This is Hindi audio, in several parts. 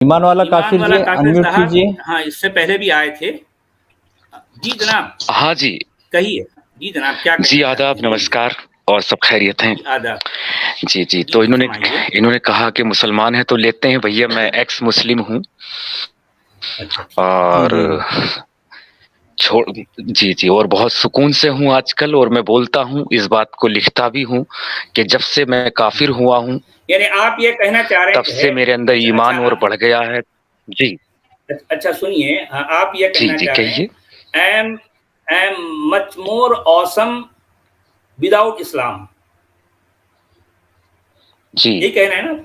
ईमान वाला ईमान काफिर वाला जी काफिर अनम्यूट साहब, कीजिए। हाँ, इससे पहले भी आए थे। जी जनाब, हाँ जी। कहिए। जी जनाब, क्या जी कहना चाहते आदाब, हैं, बोलिए। नमस्कार और सब खैरियत हैं। जी आदाब। जी जी, जी तो जी, इन्होंने फरमाइए। इन्होंने कहा कि मुसलमान हैं तो लेते हैं। भैया मैं एक्स मुस्लिम हूँ अच्छा, ठीक है। और छोड़ जी जी, और बहुत सुकून से हूँ आजकल। और मैं बोलता हूँ, इस बात को लिखता भी हूँ कि जब से मैं काफिर हुआ हूँ यानी आप ये कहना चाह रहे तब हैं। से मेरे अंदर अच्छा अच्छा, ईमान और बढ़ गया है। जी अच्छा सुनिए, आप ये जी कहना जी, चाह रहे कहिए। हैं, I am much more awesome without Islam, जी, यही कहना है ना?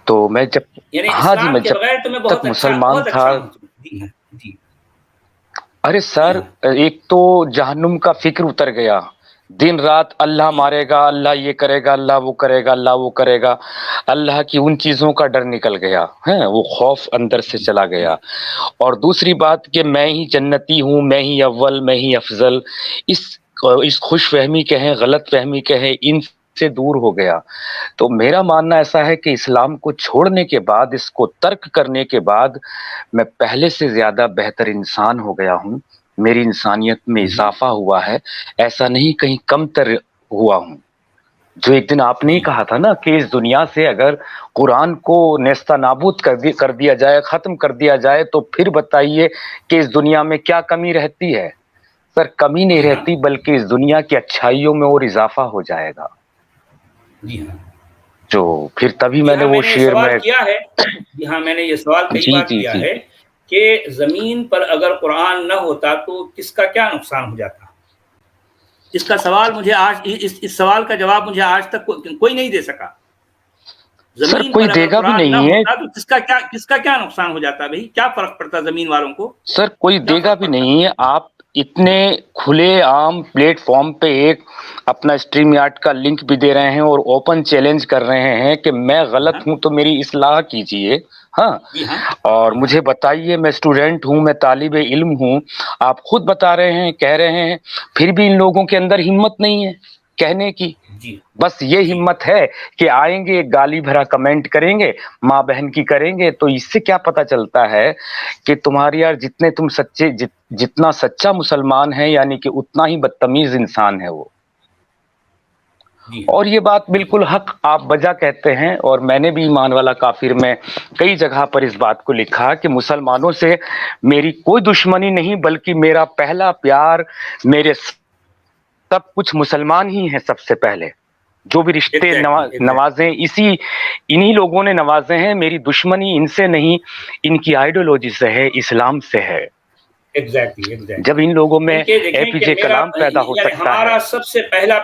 तो मैं जब यानी हाँ जी, इस्लाम मैं के जब बगैर तो मैं तक मुसलमान बहुत था। अच्छा हूँ। जी हाँ, जी अरे जी सर, हाँ। एक तो जहन्नुम का फिक्र उतर गया। दिन रात अल्लाह जी मारेगा, अल्लाह ये करेगा, अल्लाह वो करेगा, अल्लाह वो करेगा। अल्लाह की उन चीजों का डर निकल गया है, वो खौफ अंदर से जी चला जी गया। और दूसरी बात कि मैं ही जन्नती हूँ, मैं ही अव्वल, मैं ही अफजल, इस इस खुशफहमी कहें, गलत फहमी कहें, इन से दूर हो गया। तो मेरा मानना ऐसा है कि इस्लाम को छोड़ने के बाद, इसको तर्क करने के बाद, मैं पहले से ज्यादा बेहतर इंसान हो गया हूँ। मेरी इंसानियत में इजाफा हुआ है, ऐसा नहीं कहीं कमतर हुआ हूँ। जो एक दिन आपने ही जी कहा था ना कि इस दुनिया से अगर कुरान को नेस्ता नाबूद कर दिया जाए, खत्म कर दिया जाए, तो फिर बताइए कि इस दुनिया में क्या कमी रहती है। सर, कमी नहीं जी हाँ, रहती, बल्कि इस दुनिया की अच्छाइयों में और इजाफा हो जाएगा। जी हाँ। जो फिर तभी जी मैंने हाँ, वो मैंने ये शेर सवाल में किया है। जी हाँ, मैंने ये सवाल कई जी बार जी किया जी है कि ज़मीन पर अगर कुरान न होता तो किसका क्या नुकसान हो जाता? इसका सवाल मुझे आज इस सवाल का जवाब मुझे आज तक कोई नहीं दे सका। सर, ज़मीन कोई पर अगर देगा भी कुरान न नहीं है। होता तो किसका क्या नुकसान हो जाता भई? क्या फ़र्क पड़ता ज़मीन वालों को? सर, कोई क्या देगा फ़र्क भी पड़ता? नहीं है। आप इतने खुले आम प्लेटफॉर्म पे एक अपना स्ट्रीम यार्ड का लिंक भी दे रहे हैं और ओपन चैलेंज कर रहे हैं कि मैं जी गलत हाँ, हूं तो मेरी इस्लाह कीजिए। हाँ, जी हाँ, और जी हाँ। मुझे बताइए, मैं स्टूडेंट हूं, मैं तालिबे इल्म हूं। आप खुद बता रहे हैं, कह रहे हैं, फिर भी इन लोगों के अंदर हिम्मत नहीं है कहने की। जी, बस ये जी। हिम्मत है कि आएंगे, गाली भरा कमेंट करेंगे, माँ बहन की करेंगे। तो इससे क्या पता चलता है कि तुम्हारी यार, जितने तुम सच्चे जितना सच्चा मुसलमान है, यानी कि उतना ही बदतमीज इंसान है वो। जी हाँ, और ये बात जी हाँ। बिल्कुल हक आप बजा कहते हैं। और मैंने भी ईमान वाला काफिर में कई जगह पर इस बात को लिखा कि मुसलमानों से मेरी कोई दुश्मनी नहीं, बल्कि मेरा पहला प्यार, मेरे सब कुछ मुसलमान ही है सबसे पहले। जो भी रिश्ते एग्ज़ैक्टली, एग्ज़ैक्टली। नवाजे, इन्हीं लोगों ने नवाजे हैं। मेरी दुश्मनी इनसे नहीं, इनकी आइडियोलॉजी से है, इस्लाम से है। एग्ज़ैक्टली, जब एग्ज़ैक्टली। इन लोगों में क्योंकि देखें कि एपीजे मेरा कलाम पैदा हो यानी सकता है। हमारा सबसे पहला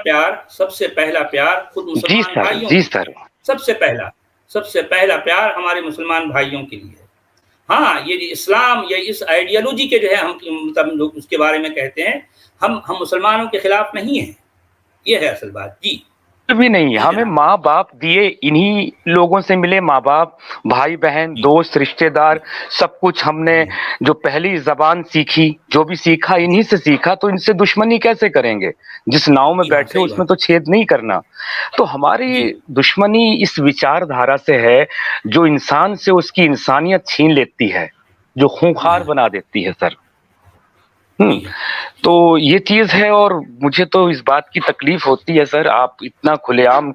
प्यार खुद जी मुसलमान सर, भाइयों जी के लिए सर। है। सबसे पहला प्यार हमारे मुसलमान भाइयों के लिए है। हाँ, ये इस्लाम या इस आइडियोलॉजी के जो है हम मतलब लोग उसके बारे में कहते हैं, हम मुसलमानों के खिलाफ नहीं हैं। ये है असल बात। जी, कुछ भी नहीं, जी हमें जनाब। माँ बाप दिए, इन्हीं लोगों से मिले। माँ बाप, भाई बहन, जी, दोस्त, रिश्तेदार, जी, सब कुछ हमने जी हाँ, जो पहली जबान सीखी, जो भी सीखा, इन्हीं से सीखा। तो इनसे दुश्मनी कैसे करेंगे? जिस नाव में जी हाँ, बैठे सही उसमें बात। तो छेद नहीं करना। तो हमारी जी, दुश्मनी इस विचारधारा से है जो इंसान से उसकी इंसानियत छीन लेती है, जो जी खूंखार हाँ, बना देती है सर। जी हाँ, तो जी हाँ। ये चीज है। और मुझे तो इस बात की तकलीफ होती है सर, आप इतना खुलेआम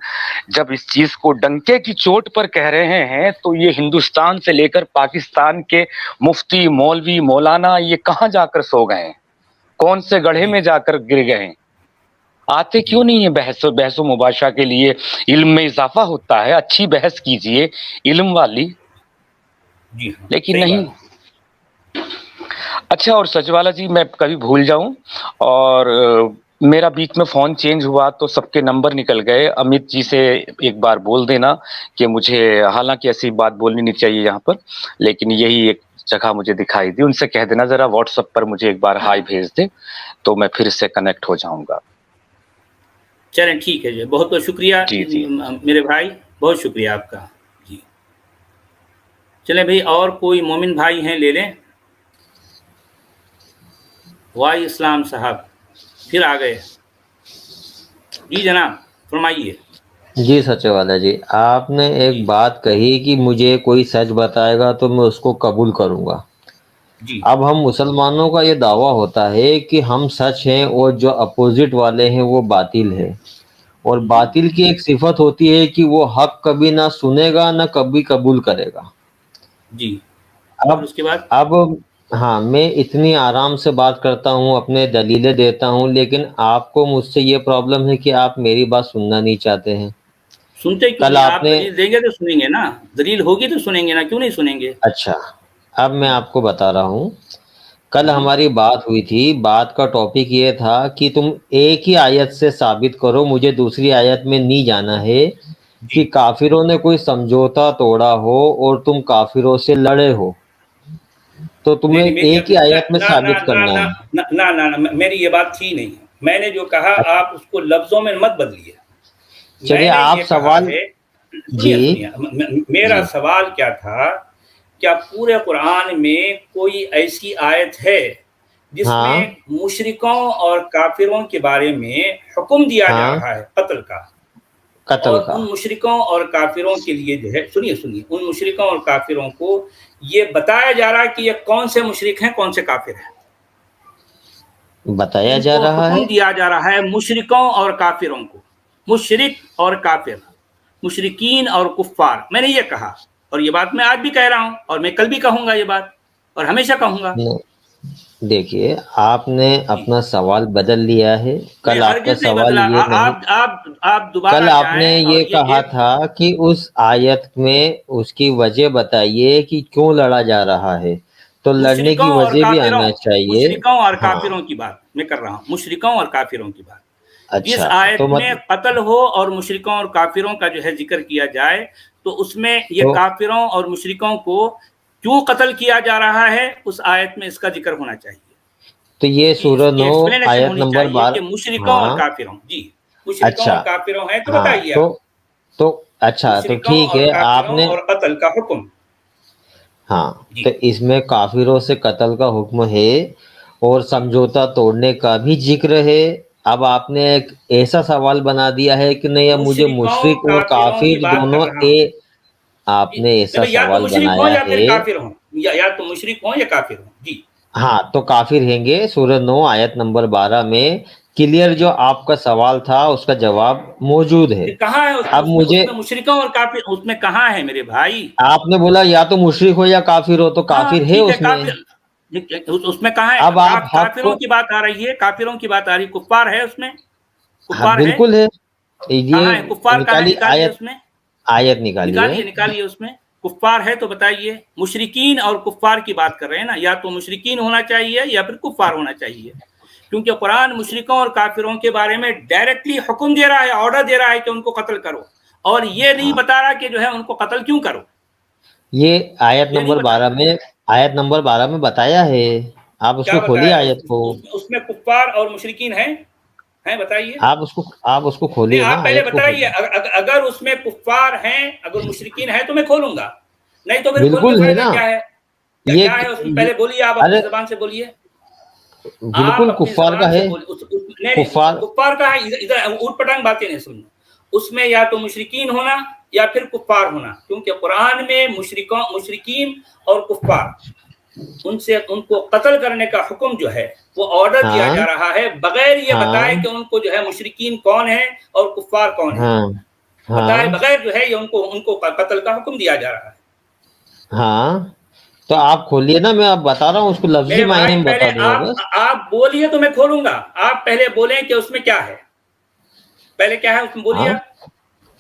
जब इस चीज को डंके की चोट पर कह रहे हैं, तो ये हिंदुस्तान से लेकर पाकिस्तान के मुफ्ती, मौलवी, मौलाना ये कहाँ जाकर सो गए हैं? कौन से गड्ढे जी, में जाकर गिर गए हैं? आते जी, क्यों नहीं है बहसो मुबाशा के लिए? इल्म में इजाफा होता है, अच्छी बहस कीजिए, इल्म वाली। जी हाँ, लेकिन सही नहीं। बात है। अच्छा, और सचवाला जी, मैं कभी भूल जाऊं और मेरा बीच में फोन चेंज हुआ तो सबके नंबर निकल गए। अमित जी से एक बार बोल देना कि मुझे, हालांकि ऐसी बात बोलनी नहीं चाहिए यहाँ पर, लेकिन यही एक जगह मुझे दिखाई दी। उनसे कह देना जरा व्हाट्सएप पर मुझे एक बार हाय भेज दे, तो मैं फिर से कनेक्ट हो जाऊंगा। चलें, ठीक है जी। बहुत-बहुत शुक्रिया जी जी। मेरे भाई, बहुत शुक्रिया आपका। जी। चलें भई, और कोई मोमिन भाई हैं ले लें। वाई इस्लाम साहब, फिर आ गए। जी जनाब, फरमाइए। जी सचेवाला जी, आपने जी एक बात कही कि मुझे कोई सच बताएगा तो मैं उसको कबूल करूँगा। जी अब हम मुसलमानों का ये दावा होता है कि हम सच हैं और जो अपोज़िट वाले हैं वो बातिल है। और हम्म, बातिल की एक सिफ़त होती है कि वो हक़ कभी ना सुनेगा, ना कभी कबूल करेगा। जी फिर अब उसके बाद अब हाँ, मैं इतनी आराम से बात करता हूँ, अपने दलीलें देता हूँ, लेकिन आपको मुझसे ये प्रॉब्लम है कि आप मेरी बात सुनना नहीं चाहते हैं। सुनते क्यों कल नहीं? आप आपने दलील देंगे तो सुनेंगे ना, दलील होगी तो सुनेंगे ना, क्यों नहीं सुनेंगे? अच्छा, अब मैं आपको बता रहा हूँ, कल जी हमारी बात हुई थी, बात का टॉपिक ये था कि तुम एक ही आयत से साबित करो, मुझे दूसरी आयत में नहीं जाना है जी कि काफ़िरों ने कोई समझौता तोड़ा हो और तुम काफ़िरों से लड़े हो। तो नहीं तुम्हें नहीं मेरी एक ही ना आयत में ना ना साबित ना करना ना है। मेरी ये बात थी नहीं। मैंने जो कहा अ, आप उसको लफ्जों में मत बदलिए। चलिए मैंने आप ये कहा सवाल है, जी, सुनिए सुनिए, मेरा जी। सवाल क्या था, क्या पूरे कुरान में कोई ऐसी आयत है हाँ, जिसमें मुशरिकों और काफिरों के बारे में हुक्म दिया जा हाँ, रहा है कत्ल का? कत्ल और का। उन मुशरिकों और काफिरों के लिए जो है, सुनिए सुनिए, उन मुशरिकों और काफिरों को ये बताया जा रहा है कि ये कौन से मुशरिक हैं, कौन से काफिर हैं। बताया जा इनको रहा है। हुक्म दिया जा रहा है मुशरिकों और काफिरों को, मुशरिक और काफिर, मुशरिकीन और कुफ्फार। मैंने ये कहा, और ये बात मैं आज भी कह रहा हूं, और मैं कल भी कहूंगा ये बात, और हमेशा कहूंगा। न देखिए, आपने जी अपना सवाल बदल लिया है। नहीं, कल आपका हरगिज नहीं सवाल बदला। ये नहीं आप कल दोबारा आपने जाएं और ये ये कहा एक था कि उस आयत में उसकी वजह बताइए कि क्यों लड़ा जा रहा है। तो लड़ने मुशरिकों की और वजह भी काफिरों, आना चाहिए। मुशरिकों और हाँ, काफिरों की बात मैं कर रहा हूं, मुशरिकों और काफिरों की बात। जिस अच्छा आयत तो में कत्ल हो और मुशरिकों और काफिरों का जो है जिक्र किया जाए, तो उसमें ये तो काफिरों और मुशरिकों को क्यों कत्ल किया जा रहा है, उस आयत में इसका जिक्र होना चाहिए। तो ये इसकी सूरह इसकी 9 एक्सप्लेनेशन आयत होनी नंबर चाहिए कि 12। मुशरिकों और हाँ, काफिरों। जी, मुशरिकों अच्छा। और काफिरों है तो हाँ, बताइए आप। तो अच्छा तो मुशरिकों ठीक और है काफिरों आपने और कत्ल का हुक्म। हाँ, जी तो इसमें काफिरों से कत्ल का हुक्म है और जी समझौता तोड़ने का भी ज़िक्र है। अब आपने एक ऐसा सवाल बना दिया है कि नहीं अब मुझे मुशरिकों मुशरिक और काफिरों की काफ़िर बात कर दोनों रहा हूँ। आपने ऐसा चलो, या तो सवाल मुशरिक हो बनाया या फिर है। काफिर हो, या तो मुशरिक हो या काफिर हो। जी हाँ, तो काफ़िर हैंगे सूरह 9 आयत नंबर 12 में क्लियर जो जी आपका सवाल था उसका जवाब मौजूद है। ये कहाँ है उसमें? अब उसमें मुझे उसमें मुशरिकों और काफिर उसमें कहाँ है मेरे भाई? आपने बोला या तो मुशरिक हो या काफ़िर हो, तो हाँ काफ़िर है ठीक है, उसमें। काफिर उसमें कहाँ है? अब आप हक को काफिरों की बात आ रही है, काफिरों की बात आ रही है, कुफ्फार है उसमें? हाँ, कुफ्फार है? बिल्कुल है। ये कहाँ है कुफ्फार? कहाँ है? निकालिए निकालिए आयत, उसमें, आयत निकालिए। निकालिए निकालिए उसमें। कुफ्फार है तो बताइए। मुशरिकीन और कुफ्फार की बात कर रहे हैं ना, या तो मुशरिकीन होना चाहिए या फिर कुफ्फार होना चाहिए, क्योंकि कुरान मुशरिकों और काफिरों के बारे में डायरेक्टली हुक्म दे रहा है, ऑर्डर दे रहा है कि उनको कत्ल करो, और ये नहीं हाँ, बता रहा कि जो है उनको कत्ल क्यों करो। ये आयत ये नहीं नंबर बता 12 रहा। में, आयत नंबर 12 में बताया है। आप क्या उसको खोलिए बताया आयत को। उसमें कुफ्फार और मुशरिकीन हैं बताइए। आप उसको नहीं, खोलिए ना, आप पहले आयत को बताइए। खोलिए। अगर उसमें कुफ्फार हैं, अगर मुशरिकीन हैं तो मैं खोलूंगा, नहीं तो फिर खोल के बिल्कुल है फायदा ना। क्या है? क्या ये क्या है उसमें? ये पहले बोलिए, आप अपनी अरे जबान से बोलिए। आप बिल्कुल अपनी कुफ्फार का जबान से है। बोलिए। नहीं नहीं, कुफ्फार कुफ्फार का है, इधर इधर ऊट पटांग बातें नहीं सुनना। उसमें या तो मुशरिकीन होना या फिर कुफ्फार होना, क्योंकि कुरान में मुशरिकीन और कुफ्फार, उनसे उनको कत्ल करने का हुक्म जो है वो ऑर्डर दिया हाँ, जा रहा है, बगैर ये बताए हाँ, कि उनको जो है मुशरिकीन कौन है और कुफ्फार कौन है। हाँ, बताए हाँ, बगैर जो है ये उनको उनको कत्ल का हुक्म दिया जा रहा है। हाँ। तो जी आप खोलिए ना, मैं आप बता रहा हूँ, उसको लफ्ज़ी मेरे मायने भाई, में पहले बता दूँगा बस। आप बोलिए तो मैं खोलूंगा। आप पहले बोलें कि उसमें क्या है, पहले क्या है उसमें बोलिए, हाँ,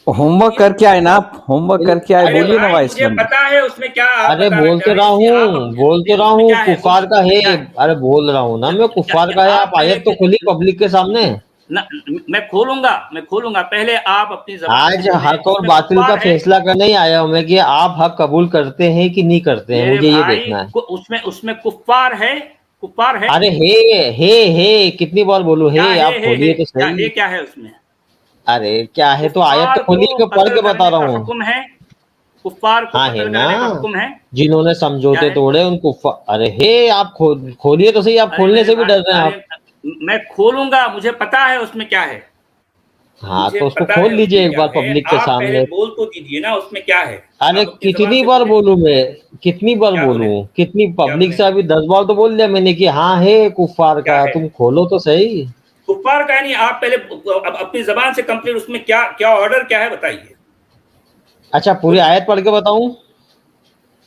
आप होमवर्क बोलिए। करके आए ना आप, होमवर्क बिल करके आए, अरे बोलिए ना भाई, वाइस मुझे मैन। पता है उसमें क्या आप अरे बताना बोल चाह तो रहे रहा हैं, इसलिए आप हूँ, बोल तो रहा उसमें हूँ, क्या है कुफ़ार बोलिए, का उसमें है। क्या है। अरे बोल रहा हूँ ना मैं, कुफ़ार का है। आप आप पहले आयत तो खोलिए पब्लिक के सामने। न, मैं खोलूंगा, पहले आप अपनी जबान से आज बोलें हक और उसमें बातिल का कुफ्फार है। फैसला करने ही आया हूँ मैं कि आप हक कबूल करते हैं कि नहीं करते हैं, मेरे मुझे ये भाई देखना है। उसमें उसमें कुफ्फार है, कुफ्फार है। अरे हे कितनी बार बोलूं, क्या हे आप है खोलिए तो क्या सही। है, क्या है उसमें? अरे क्या है, तो आयत तो कुफ्फार को खोलिए, मैं पढ़ कत्ल के बता करने रहा का हूँ। हुक्म है, कुफ्फार को हाँ है कत्ल ना, करने का हुक्म है। जिन्होंने क्या समझौते है? तोड़े उनको अरे हे आप खोलिए तो सही, आप अरे खोलने मेरे से भी भाई, डर रहे हैं अरे आप। मैं खोलूंगा, मुझे पता है उसमें क्या है। हाँ मुझे तो उसको पता खोल है लीजिए उसमें एक क्या बार है, पब्लिक के आप पहले सामने। बोल तो दीजिए ना उसमें क्या है। अरे आप अपनी जबान कितनी से बार बोले, बोलूं मैं, कितनी बार क्या बोले, बोलूं, कितनी क्या पब्लिक बोले, से अभी 10 बार तो बोल दिया मैंने कि हाँ है कुफार क्या का, है? तुम खोलो तो सही। कुफ्फार का नहीं, आप पहले अब अपनी जबान से कंप्लीट उसमें क्या क्या ऑर्डर क्या है बताइए। अच्छा पूरी कुछ आयत पढ़ के बताऊं?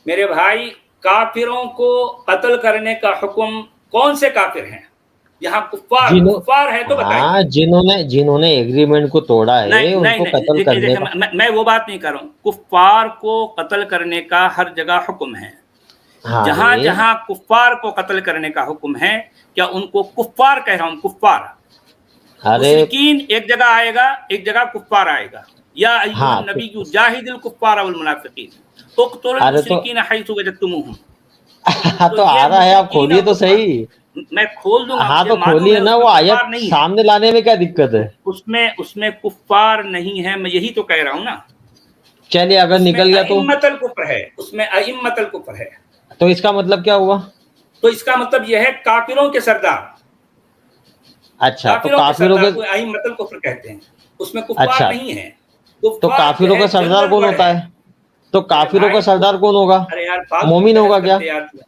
मेरे भाई, काफिरों को कत्ल करने का हुक्म, कौन से काफिर हैं? यहाँ कुफ्फार जिन्हों कुफ्फार है तो हाँ बताइए। जिन्होंने जिन्होंने एग्रीमेंट को तोड़ा नहीं है नहीं उनको नहीं, कत्ल देखिए करने देखिए, का। मैं वो बात नहीं कर रहा हूँ। कुफ्फार को कत्ल करने का हर जगह हुक्म है। हाँ जहां है। जहां कुफ्फार को कत्ल करने का हुक्म है, क्या उनको कुफ्फार कह रहा हूं? कुफ्फार। अरे मुशरिकीन एक जगह आएगा, एक जगह कुफ्फार आएगा। या हाँ अय्युहन तो नबिय्यु जाहिदिल कुफ्फार वल मुनाफिकीन उक़्तुलुल अरे तो मुशरिकीन हैसु वजदतुमूहुम। हाँ तो तो आ ये रहा है, आप मुशरिकीन खोलिए और तो कुफ्फार, सही। मैं खोल दूंगा, हाँ मुझे तो मालूम खोलिए है ना, उसमें वो आयत कुफ्फार नहीं है। सामने लाने में क्या दिक्कत है? उसमें कुफ्फार नहीं है, मैं यही तो कह रहा हूं ना। चलिए अगर उसमें निकल गया तो अइम्मतल कुफ्र है, उसमें अइम्मतल कुफ्र है। इसका मतलब क्या हुआ? तो इसका मतलब यह है काफिरों के सरदार, अच्छा तो काफिरों के काफिरों सरदार के, को अइम्मतल कुफ्र कहते हैं। उसमें कुफ्फार अच्छा नहीं है। तो कुफ्फार जो काफिरों है का सरदार जनरल कौन वर्ड होता है। है? तो मेरे काफिरों का भाई सरदार कौन होगा? अरे यार फालतू की मोमिन बहस होगा क्या? करते यार तू।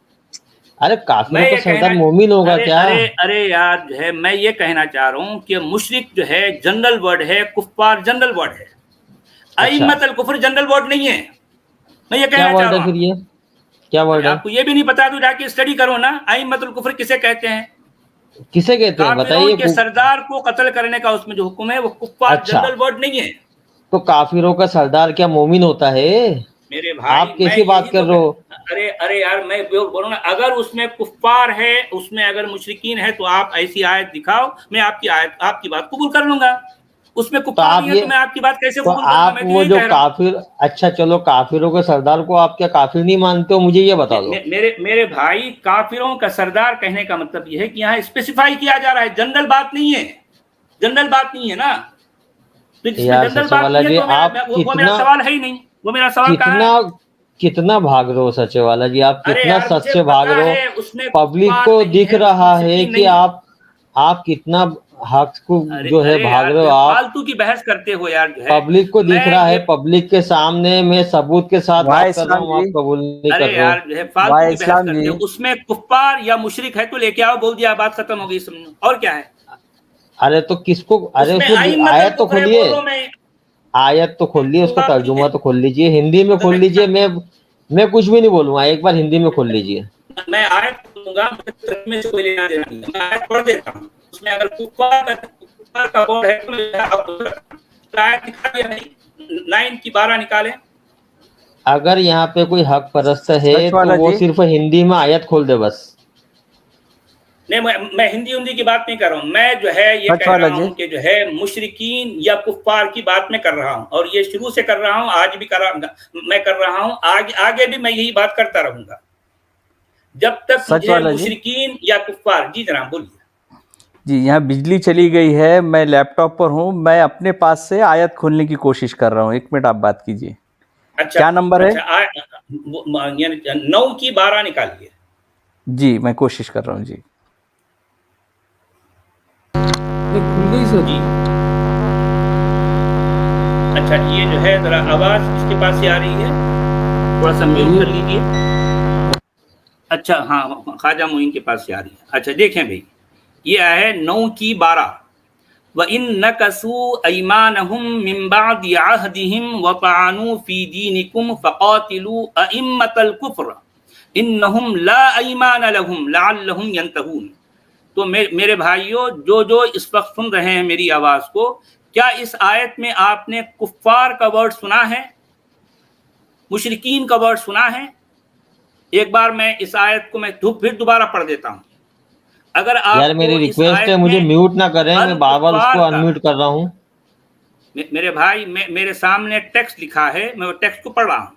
अरे मैं काफिरों का ये कहना, सरदार मोमिन होगा अरे क्या? अरे अरे यार जो है, मैं ये कहना चाह रहा हूँ कि मुशरिक जो है जनरल वर्ड है, कुफ्फार जनरल वर्ड है। अच्छा अइम्मतल कुफ्र जनरल वर्ड नहीं है। मैं ये क्या कहना चाह वर्ड रहा है हूँ फिर आपको। ये? क्या अरे वर्ड है? आपको ये भी नहीं पता तो जाके स्टडी करो ना, अइम्मतुल कुफ्र किसे कहते हैं। किसे कहते हैं काफिरों बताइए? के सरदार को कत्ल करने का उसमें जो हुक्म है वो कुफ्फार अच्छा जनरल वर्ड नहीं है। तो काफिरों का सरदार क्या मोमिन होता है? मेरे भाई आप मैं कैसी बात यही कर तो रहे हो? अरे अरे यार मैं बोलूँ ना, अगर उसमें कुफ्फार है, उसमें अगर मुशरिकीन है तो आप ऐसी आयत दिखाओ, मैं आपकी आयत, आपकी बात कबूल कर लूंगा। उसमें तो कुफ्फार आप नहीं है ये, तो मैं आपकी बात कैसे तो कबूल करूंगा? आप मैं तो वो यही जो कह रहा हूँ। काफिर, अच्छा चलो काफिरों के सरदार को आप क्या काफिर नहीं मानते हो, मुझे ये बता दो। मेरे भाई, काफिरों का सरदार कहने का मतलब यह है कि यहाँ स्पेसिफाई किया जा रहा है, जनरल बात नहीं है। जनरल बात नहीं है ना, तो जिसमें यार जनरल बात सचेवाला नहीं है जी तो आप वो मेरा कितना सवाल है ही नहीं। वो मेरा सवाल कहाँ कितना है? कितना भाग रहे हो सचेवाला जी, आप अरे कितना यार सच मुझे से भाग पता रहे हो। है उसमें पब्लिक कुफ्फार को नहीं दिख है, उसमें रहा है मुशरिकीन कि नहीं है। आप कितना हक को अरे जो है अरे भाग यार रहे जो हो है आप। फालतू की बहस करते हो यार जो है। पब्लिक को दिख मैं रहा है, ये, पब्लिक के सामने मैं सबूत के साथ वाह बात कर रहा इस्लाम हूँ, जी, आप कबूल नहीं कर अरे रहे हो। यार जो है फालतू वाह की बहस इस्लाम जी। करते हो। उसमें कुफ्फार या मुशरिक है तो लेके आओ, बोल दिया, बात खत्म हो गई, समझो। और क्या है? अरे तो किसको, अरे उसमें उसको अइम्मतल आयत तो कुफ्र है, खोलिए, बोल दो। मैं आयत तो खोलिए, उसका बात नहीं तर्जुमा है तो खोल लीजिए, हिंदी में तो खोल लीजिए। मैं कुछ भी नहीं बोलूंगा, एक बार हिंदी में खोल लीजिए। मैं आयत पढ़ूंगा, मुझे तर्जुमे से कोई लेना देना नहीं है। मैं आयत पढ़ देता हूँ, उसमें अगर कुफ्फार का बोल है तो आयत निकालिए, नहीं 9 की 12 निकालें। अगर यहाँ पे कोई हक परस्त है सच तो वाला वो जी, सिर्फ हिंदी में आयत खोल दे बस। नहीं मैं हिंदी उन्दी की बात नहीं कर रहा हूँ। मैं जो है ये सच कह वाला रहा जी। हूँ कि जो है मुशरिकीन या कुफ्फार की बात मैं कर रहा हूँ, और ये शुरू से कर रहा हूँ, आज भी मैं कर रहा हूँ, आगे भी मैं यही बात करता रहूंगा जब तक सच मुझे वाला जी। मुशरिकीन या कुफ्फार। जी जनाब बोलिए। जी यहाँ बिजली चली गई है, मैं लैपटॉप पर हूँ, मैं अपने पास से आयत खोलने की कोशिश कर रहा हूँ। 1 मिनट आप बात कीजिए। अच्छा क्या नंबर है? अच्छा, यानी 9 की 12 निकालिए। जी मैं कोशिश कर रहा हूँ जी। खुल गई सर जी अच्छा, ये जो है जरा आवाज किसके पास से आ रही है, थोड़ा सा म्यूट कर लीजिए। अच्छा हाँ, ख्वाजा मोइन के पास से आ रही है। अच्छा देखें भाई, ये है 9 की 12। व इन नकसू ऐमानहुम मिन बादि अहदिहिम व तआनु फी दीनिकुम फकातिलू अइम्मतल कुफ्र इन्नहुम ला ऐमान लहुम लअल्लहुम यंतहून। तो मेरे भाइयों, जो इस वक्त सुन रहे हैं मेरी आवाज को, क्या इस आयत में आपने कुफ्फार का वर्ड सुना है, मुशरिकीन का वर्ड सुना है? एक बार मैं इस आयत को मैं फिर दोबारा पढ़ देता हूं। अगर यार मेरी आपको इस रिक्वेस्ट है, आयत मुझे में म्यूट ना करें, अल मैं बार बार उसको कुफ्फार का, अनम्यूट कर रहा हूँ। मेरे भाई मेरे सामने टेक्स्ट लिखा है, मैं वो टेक्स्ट को पढ़ रहा हूं।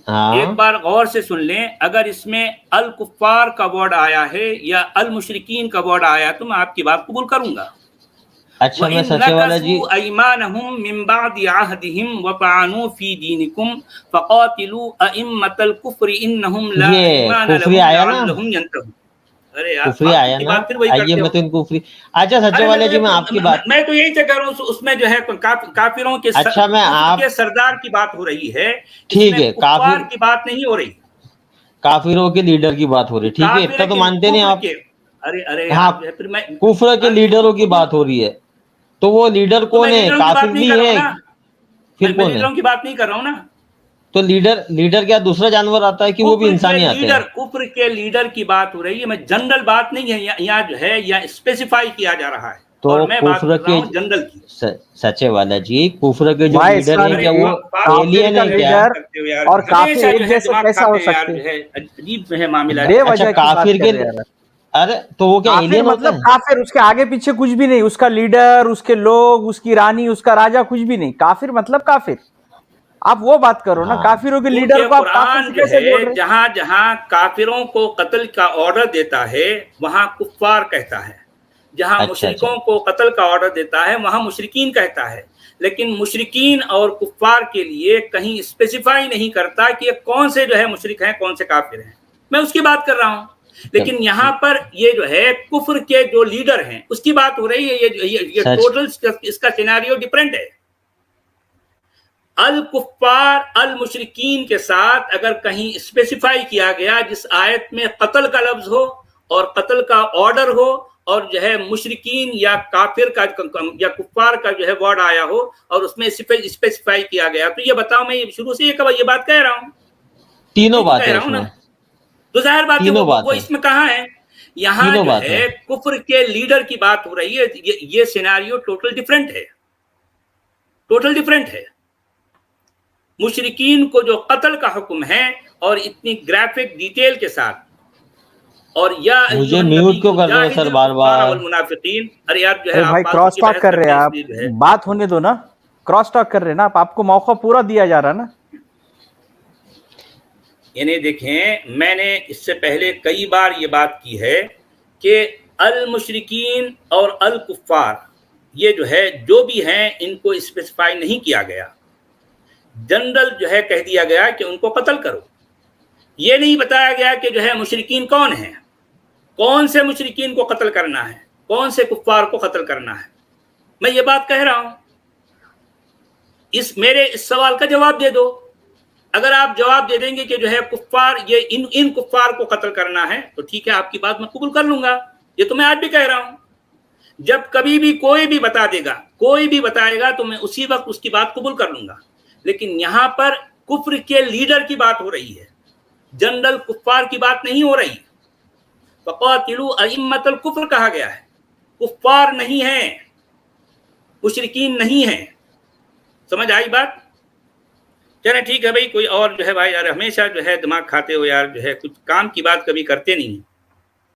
एक हाँ बार गौर से सुन लें। अगर इसमें अल कुफ्फार का वर्ड आया है या अल मुशरिकीन का वर्ड आया तो मैं आपकी बात कबूल करूंगा। अच्छा मैं वइन सचेवाला जी, नकसू ऐमानहुम मिन बादि अहदिहिम व तआनु फी दीनिकुम फकातिलू अइम्मतल कुफ्र इन्नहुम ला ये ईमान कुफरी लहुम आया ना, लअल्लहुम यंतहून। अरे यार कुफरी आया की ना, बात फिर वही आइए करते हो। मतीन कुफरी। अच्छा सच्चे वाले जी, मैं आपकी बात, मैं तो यही कह रहा हूँ, उसमें जो है काफिरों के अच्छा मैं आप, के सरदार की बात हो रही है, ठीक इसमें है, कुफ्फार की बात नहीं हो रही, काफिरों के लीडर की बात हो रही, ठीक है, काफिर इतना तो के मानते नहीं कुफ्र आप। के। अरे अरे हाँ, यार जो है फिर मैं कुफर के लीडरों की बात हो रही है, तो वो लीडर तो मैं कौन है? लीडरों की बात काफिर नहीं नहीं कर रहा हूँ है? ना, फिर मैं कौन है? लीडरों की बात नहीं कर रहा हूँ ना। तो लीडर, लीडर क्या दूसरा जानवर आता है कि वो भी इंसान ही आते हैं? कुफ्र के लीडर की बात हो रही है, मैं जनरल बात नहीं है यहाँ जो है, यहाँ स्पेसिफाई किया जा रहा है, तो और मैं बात कुफर कर रहा के हूँ जनरल की। सच्चे वाला जी, कुफर के जो भाई लीडर हैं इसराइल क्या अरे वो काफिर एलियन का है क्या? लीडर करते हो यार, और काफिर हमेशा जो एक है जैसे दिमाग कैसा हो खाते हो यार, सकते जो हैं? है अजीब है मामला। अच्छा बेवजह की बात काफिर कर के, रहे हैं। अरे तो वो क्या काफिर एलियन होता मतलब है? काफिर, उसके आगे पीछे कुछ भी नहीं, उसका लीडर, उसके लोग, उसकी रानी, उसका राजा, कुछ भी नहीं। काफिर मतलब काफिर। आप वो बात करो ना, हाँ, काफिरों के लीडर क्योंकि को आप काफिर कुरान से जो कैसे जोड़ है रहे? जहां जहां काफिरों को कत्ल का ऑर्डर देता है वहां कुफ्फार कहता है, जहां अच्छा, मुशरिकों को कत्ल का ऑर्डर देता है वहां मुशरिकीन कहता है, लेकिन मुशरिकीन और कुफ्फार के लिए कहीं स्पेसिफाई नहीं करता कि ये कौन से जो है मुशरिक हैं, कौन से काफिर हैं। मैं उसकी बात कर रहा हूं, लेकिन यहाँ पर ये जो है कुफ्र के जो लीडर हैं उसकी बात हो रही है। ये सच, टोटल इसका सिनेरियो डिफरेंट है। अल कुफ्फार अल मुशरिकीन के साथ अगर कहीं स्पेसिफाई किया गया जिस आयत में कत्ल का लफ्ज हो और कत्ल का ऑर्डर हो, और जो है मुशरिकीन या काफिर का या कुफ्फार का जो है वर्ड आया हो और उसमें स्पेसिफाई किया गया, तो ये बताओ, मैं शुरू से ये बात कह रहा हूं, तीनों यही तो बात कह है रहा हूं ना। उसमें, तो जाहिर बात है तीनों बात वो है, इसमें कहाँ है, यहाँ तीनों जो बात है। है कुफ्र के लीडर की बात हो रही है। ये सिनेरियो टोटल डिफरेंट है, टोटल डिफरेंट है। मुशरिकीन को जो कत्ल का हुक्म है और इतनी ग्राफिक डिटेल के साथ, और या मुझे म्यूट क्यों कर रहे हो सर बार बार? मुनाफिकीन, अरे यार जो है अरे आप भाई फालतू क्रॉस की टॉक बहस कर रहे करते हैं हैं आप, इसलिए जो है। बात होने दो ना। क्रॉस टॉक कर रहे हैं ना आप, आपको मौका पूरा दिया जा रहा है ना। यानी देखें, मैंने इससे पहले कई बार ये बात की है कि अल मुशरिकीन और अल कुफ्फार ये जो है जो भी हैं इनको स्पेसिफाई नहीं किया गया, जनरल जो है कह दिया गया कि उनको कत्ल करो। ये नहीं बताया गया कि जो है मुशरिकीन कौन है, कौन से मुशरिकीन को कत्ल करना है, कौन से कुफ्फार को कत्ल करना है। मैं ये बात कह रहा हूं, मेरे इस सवाल का जवाब दे दो। अगर आप जवाब दे देंगे कि जो है कुफ्फार ये इन कुफ्फार को कत्ल करना है, तो ठीक है, आपकी बात मैं कबूल कर लूंगा। ये तो मैं आज भी कह रहा हूं, जब कभी भी कोई भी बता देगा, कोई भी बताएगा, तो मैं उसी वक्त उसकी बात कबूल कर लूंगा। लेकिन यहां पर कुफ्र के लीडर की बात हो रही है, जनरल कुफ्फार की बात नहीं हो रही। फ़क़ातिलू अइम्मतल कुफ्र कहा गया है, कुफ्फार नहीं है, मुशरिकीन नहीं है। समझ आई बात? चले ठीक है भाई, कोई और जो है भाई, यार हमेशा जो है दिमाग खाते हो यार, जो है कुछ काम की बात कभी करते नहीं।